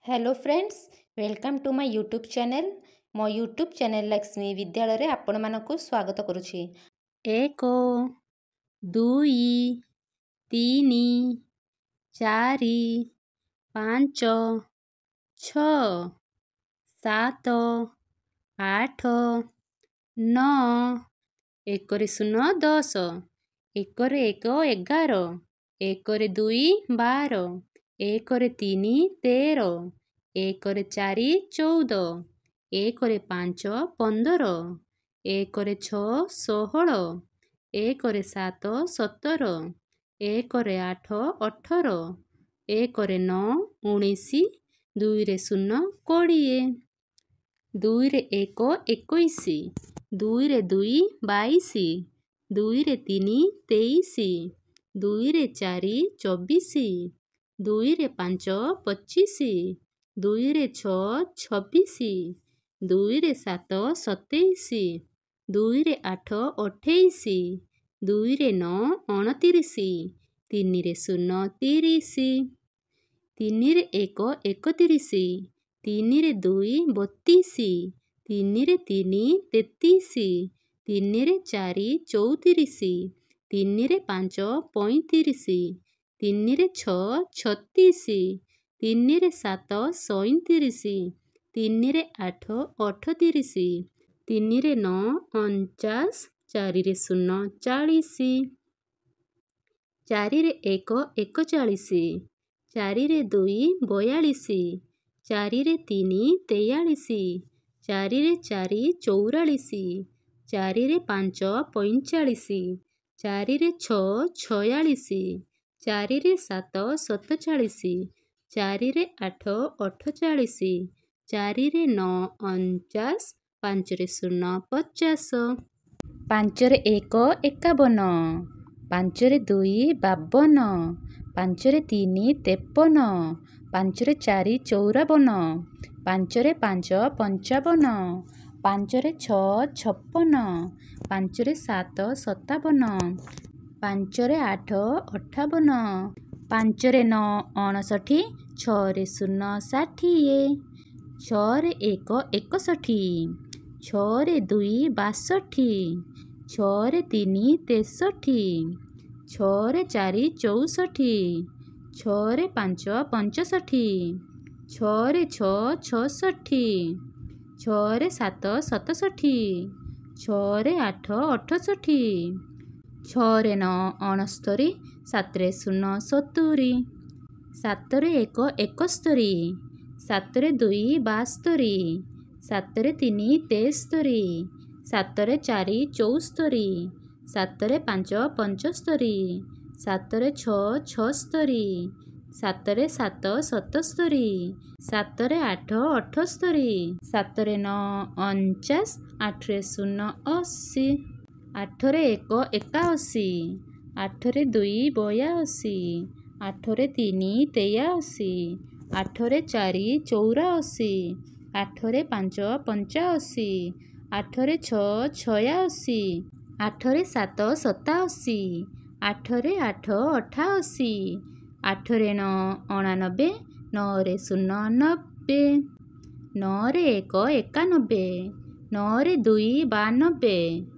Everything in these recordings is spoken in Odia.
Hello friends, welcome to my YouTube channel. मो यूट्यूब चैनल लक्ष्मी विद्यालय रे आपण मानकु स्वागत करुछि। 1 2 3 4 5 6 7 8 9 1 ରେ 0 10 1 ରେ 1 11 1 ରେ 2 12 1 ରେ 3 13 1 ରେ 4 14 1 ରେ 5 15 1 ରେ 6 16 1 ରେ 7 17 1 ରେ 8 18 1 ରେ 9 19 2 ରେ 0 20 2 ରେ 1 21 2 ରେ 2 22 2 ରେ 3 23 2 ରେ 4 24 2 ରେ 5 25 2 ରେ 6 26 2 ରେ 7 27 2 ରେ 8 28 2 ରେ 9 29 3 ରେ 0 30 3 ରେ 1 31 3 ରେ 2 32 3 ରେ 3 33 3 ରେ 4 34 3 ରେ 5 35 3 ରେ 6 36 3 ରେ 7 37 3 ରେ 8 38 3 ରେ 9 49 4 ରେ 0 40 4 ରେ 1 41 4 ରେ 2 42 4 ରେ 3 43 4 ରେ 4 44 4 ରେ 5 45 4 ରେ 6 46 4 ରେ 7 47 4 ରେ 8 48 4 ରେ 9 49 5 ରେ 0 50 5 ରେ 1 51 5 ରେ 2 52 5 ରେ 3 53 5 ରେ 4 54 5 ରେ 5 55 5 ରେ 6 56 5 ରେ 7 57 5 ରେ 8 58 5 ରେ 9 59 6 ରେ 0 60 6 ରେ 1 61 6 ରେ 2 62 6 ରେ 3 63 6 ରେ 4 64 6 ରେ 5 65 6 ରେ 6 66 6 ରେ 7 67 6 ରେ 8 68 6 ରେ 9 69 7 ରେ 0 70 7 ରେ 1 71 7 ରେ 2 72 7 ରେ 3 73 7 ରେ 4 74 7 ରେ 5 75 7 ରେ 6 76 7 ରେ 7 77 7 ରେ 8 78 7 ରେ 9 49 8 ରେ 0 80 8 ରେ 1 81 8 ରେ 2 82 8 ରେ 3 83 8 ରେ 4 84 8 ରେ 5 85 8 ରେ 6 86 8 ରେ 7 87 8 ରେ 8 88 8 ରେ 9 89 9 ରେ 0 90 9 ରେ 1 91 9 ରେ 2 92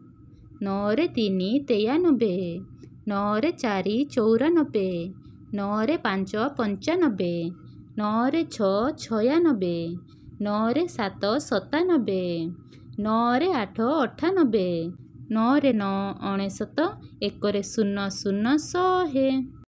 9 ରେ 3 93 9 ରେ 4 94 9 ରେ 5 95 9 ରେ 6 96 9 ରେ 7 97 9 ରେ 8 98 9 ରେ 9 99 1 ରେ 0 0 100